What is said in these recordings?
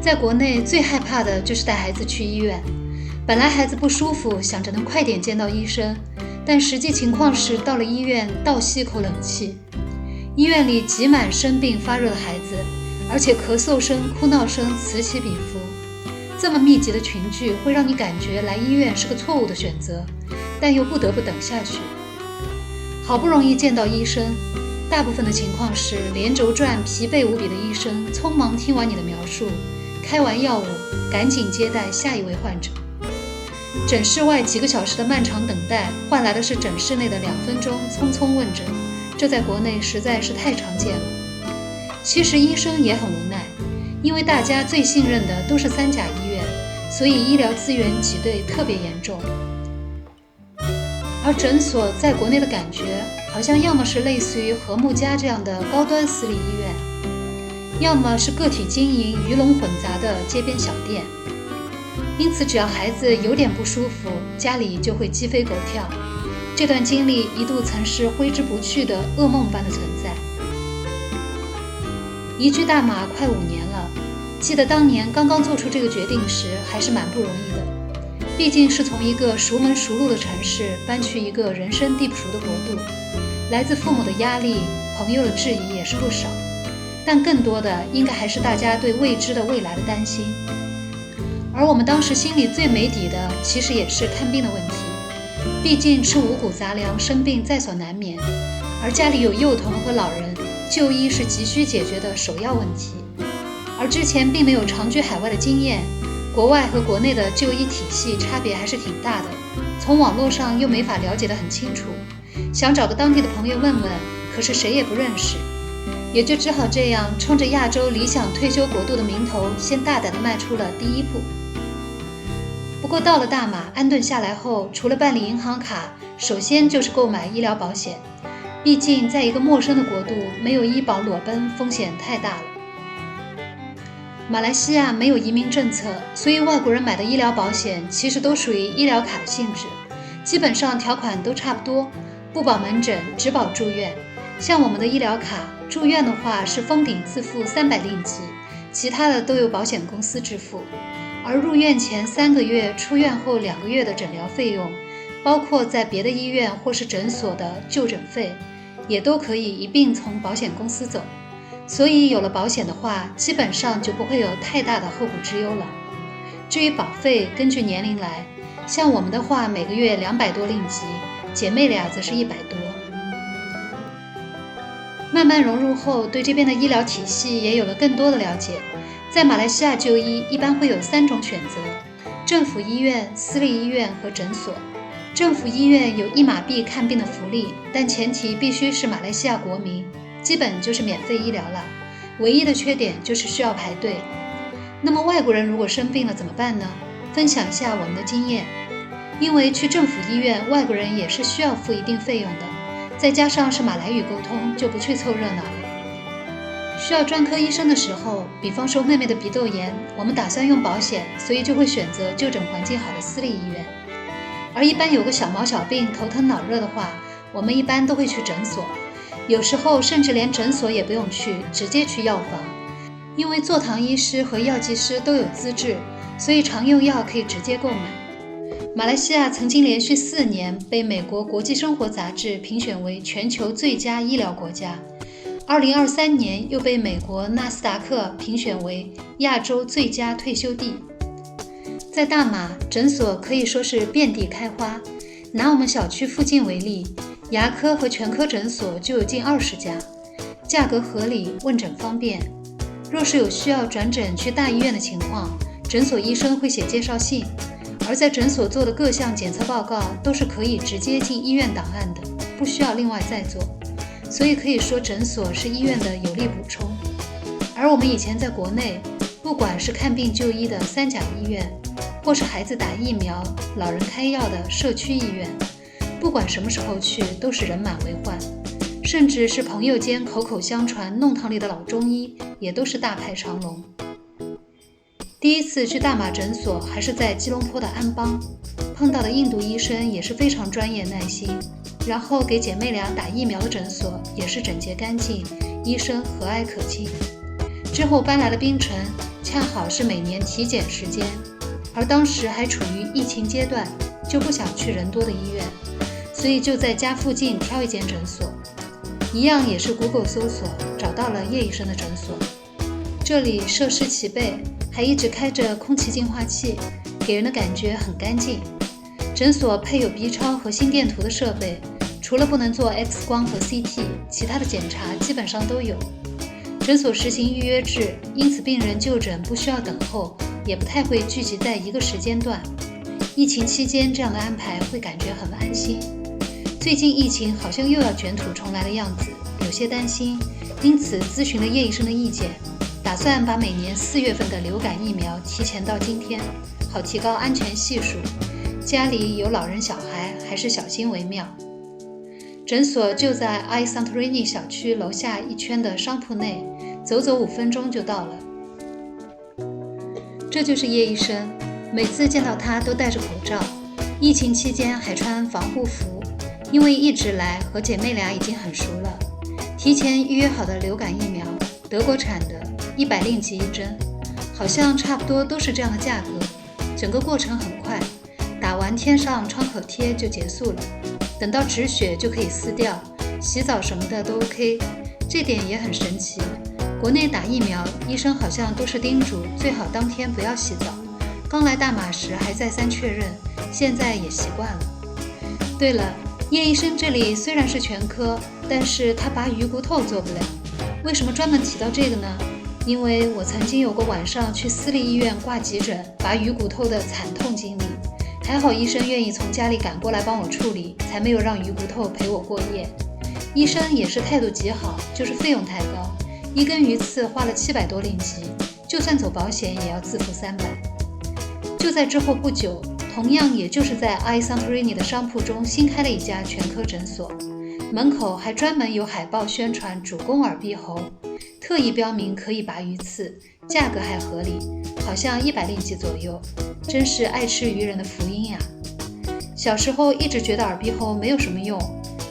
在国内最害怕的就是带孩子去医院。本来孩子不舒服，想着能快点见到医生，但实际情况是到了医院倒吸口冷气。医院里挤满生病发热的孩子，而且咳嗽声、哭闹声此起彼伏。这么密集的群聚会让你感觉来医院是个错误的选择，但又不得不等下去。好不容易见到医生，大部分的情况是连轴转、疲惫无比的医生匆忙听完你的描述，开完药物，赶紧接待下一位患者。诊室外几个小时的漫长等待，换来的是诊室内的2分钟匆匆问诊，这在国内实在是太常见了。其实医生也很无奈，因为大家最信任的都是3甲医院，所以医疗资源挤兑特别严重。而诊所在国内的感觉，好像要么是类似于和睦家这样的高端私立医院，要么是个体经营、鱼龙混杂的街边小店。因此只要孩子有点不舒服，家里就会鸡飞狗跳。这段经历一度曾是挥之不去的噩梦般的存在。移居大马快5年了，记得当年刚刚做出这个决定时还是蛮不容易的。毕竟是从一个熟门熟路的城市搬去一个人生地不熟的国度，来自父母的压力、朋友的质疑也是不少，但更多的应该还是大家对未知的未来的担心。而我们当时心里最没底的，其实也是看病的问题。毕竟吃五谷杂粮，生病在所难免，而家里有幼童和老人，就医是急需解决的首要问题。而之前并没有长居海外的经验，国外和国内的就医体系差别还是挺大的，从网络上又没法了解得很清楚，想找个当地的朋友问问，可是谁也不认识，也就只好这样冲着亚洲理想退休国度的名头，先大胆地迈出了第一步。不过到了大马安顿下来后，除了办理银行卡，首先就是购买医疗保险，毕竟在一个陌生的国度，没有医保裸奔风险太大了。马来西亚没有移民政策，所以外国人买的医疗保险其实都属于医疗卡的性质，基本上条款都差不多，不保门诊，只保住院。像我们的医疗卡，住院的话是封顶自付300令吉，其他的都由保险公司支付。而入院前3个月、出院后2个月的诊疗费用，包括在别的医院或是诊所的就诊费，也都可以一并从保险公司走。所以有了保险的话，基本上就不会有太大的后顾之忧了。至于保费，根据年龄来，像我们的话每个月200多令吉，姐妹俩则是100多。慢慢融入后，对这边的医疗体系也有了更多的了解。在马来西亚就医一般会有3种选择：政府医院、私立医院和诊所。政府医院有1马币看病的福利，但前提必须是马来西亚国民，基本就是免费医疗了，唯一的缺点就是需要排队。那么外国人如果生病了怎么办呢？分享一下我们的经验。因为去政府医院，外国人也是需要付一定费用的，再加上是马来语沟通，就不去凑热闹了。需要专科医生的时候，比方说妹妹的鼻窦炎，我们打算用保险，所以就会选择就诊环境好的私立医院。而一般有个小毛小病、头疼脑热的话，我们一般都会去诊所，有时候甚至连诊所也不用去，直接去药房。因为坐堂医师和药剂师都有资质，所以常用药可以直接购买。马来西亚曾经连续4年被美国国际生活杂志评选为全球最佳医疗国家，2023年又被美国纳斯达克评选为亚洲最佳退休地。在大马，诊所可以说是遍地开花。拿我们小区附近为例，牙科和全科诊所就有近20家，价格合理，问诊方便。若是有需要转诊去大医院的情况，诊所医生会写介绍信，而在诊所做的各项检测报告都是可以直接进医院档案的，不需要另外再做。所以可以说诊所是医院的有力补充。而我们以前在国内，不管是看病就医的3甲医院，或是孩子打疫苗、老人开药的社区医院，不管什么时候去都是人满为患，甚至是朋友间口口相传弄堂里的老中医也都是大排长龙。第一次去大马诊所还是在吉隆坡的安邦，碰到的印度医生也是非常专业耐心，然后给姐妹俩打疫苗的诊所也是整洁干净，医生和蔼可亲。之后搬来了槟城，恰好是每年体检时间，而当时还处于疫情阶段，就不想去人多的医院，所以就在家附近挑一间诊所。一样也是 Google 搜索找到了叶医生的诊所。这里设施齐备，还一直开着空气净化器，给人的感觉很干净。诊所配有 B 超和心电图的设备，除了不能做 X 光和 CT， 其他的检查基本上都有。诊所实行预约制，因此病人就诊不需要等候，也不太会聚集在一个时间段。疫情期间这样的安排会感觉很安心。最近疫情好像又要卷土重来的样子，有些担心，因此咨询了叶医生的意见，打算把每年4月份的流感疫苗提前到今天，好提高安全系数。家里有老人小孩，还是小心为妙。诊所就在 I Santorini 小区楼下一圈的商铺内，走5分钟就到了。这就是叶医生，每次见到他都戴着口罩，疫情期间还穿防护服，因为一直来和姐妹俩已经很熟了。提前预约好的流感疫苗，德国产的，100令吉一针，好像差不多都是这样的价格。整个过程很快，打完贴上创口贴就结束了，等到止血就可以撕掉，洗澡什么的都 OK， 这点也很神奇。国内打疫苗，医生好像都是叮嘱最好当天不要洗澡，刚来大马时还再三确认，现在也习惯了。对了，叶医生这里虽然是全科，但是他拔鱼骨头做不了。为什么专门提到这个呢？因为我曾经有过晚上去私立医院挂急诊拔鱼骨头的惨痛经历，还好医生愿意从家里赶过来帮我处理，才没有让鱼骨头陪我过夜。医生也是态度极好，就是费用太高，一根鱼刺花了700多令吉，就算走保险也要自付300。就在之后不久，同样也就是在 I Santorini 的商铺中新开了一家全科诊所，门口还专门有海报宣传主攻耳鼻喉，特意标明可以拔鱼刺，价格还合理，好像100令吉左右，真是爱吃鱼人的福音呀。小时候一直觉得耳鼻喉没有什么用，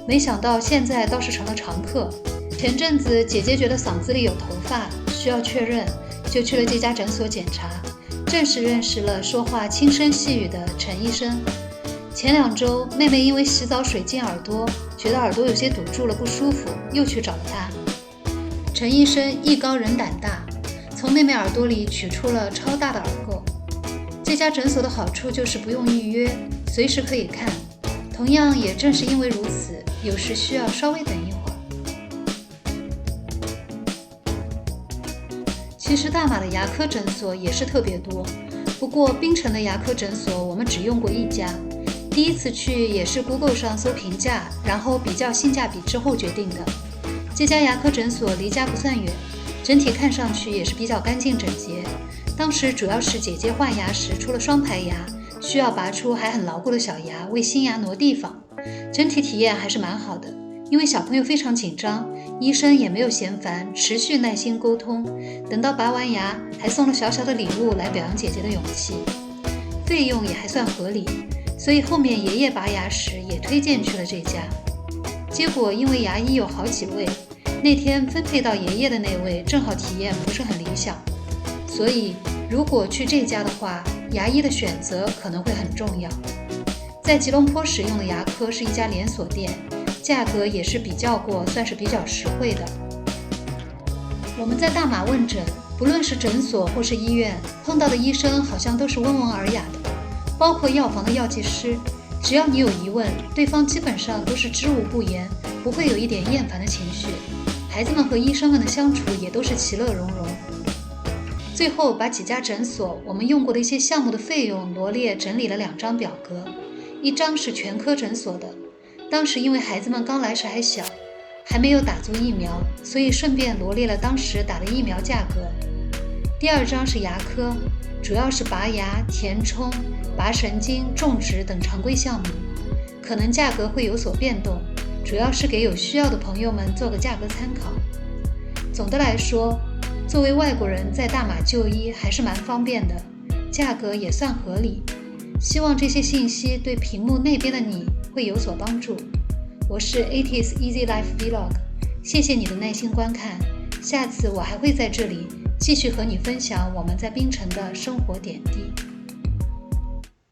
没想到现在倒是成了常客。前阵子姐姐觉得嗓子里有头发，需要确认，就去了这家诊所检查，正式认识了说话轻声细语的陈医生。前2周，妹妹因为洗澡水进耳朵，觉得耳朵有些堵住了不舒服，又去找了他。陈医生艺高人胆大，从妹妹耳朵里取出了超大的耳垢。这家诊所的好处就是不用预约，随时可以看。同样也正是因为如此，有时需要稍微等一会儿。其实大马的牙科诊所也是特别多，不过槟城的牙科诊所我们只用过1家。第一次去也是 Google 上搜评价，然后比较性价比之后决定的。这家牙科诊所离家不算远，整体看上去也是比较干净整洁。当时主要是姐姐换牙时出了双排牙，需要拔出还很牢固的小牙，为新牙挪地方。整体体验还是蛮好的，因为小朋友非常紧张，医生也没有嫌烦，持续耐心沟通。等到拔完牙，还送了小小的礼物来表扬姐姐的勇气。费用也还算合理，所以后面爷爷拔牙时也推荐去了这家。结果因为牙医有好几位，那天分配到爷爷的那位正好体验不是很理想，所以如果去这家的话，牙医的选择可能会很重要。在吉隆坡使用的牙科是一家连锁店，价格也是比较过，算是比较实惠的。我们在大马问诊，不论是诊所或是医院，碰到的医生好像都是温文尔雅的，包括药房的药剂师，只要你有疑问，对方基本上都是知无不言，不会有一点厌烦的情绪。孩子们和医生们的相处也都是其乐融融。最后把几家诊所我们用过的一些项目的费用罗列整理了2张表格，一张是全科诊所的，当时因为孩子们刚来时还小，还没有打足疫苗，所以顺便罗列了当时打的疫苗价格。第2张是牙科，主要是拔牙、填充、拔神经、种植等常规项目，可能价格会有所变动，主要是给有需要的朋友们做个价格参考。总的来说，作为外国人在大马就医还是蛮方便的，价格也算合理。希望这些信息对屏幕那边的你会有所帮助。我是 80s Easy Life Vlog， 谢谢你的耐心观看，下次我还会在这里继续和你分享我们在槟城的生活点滴。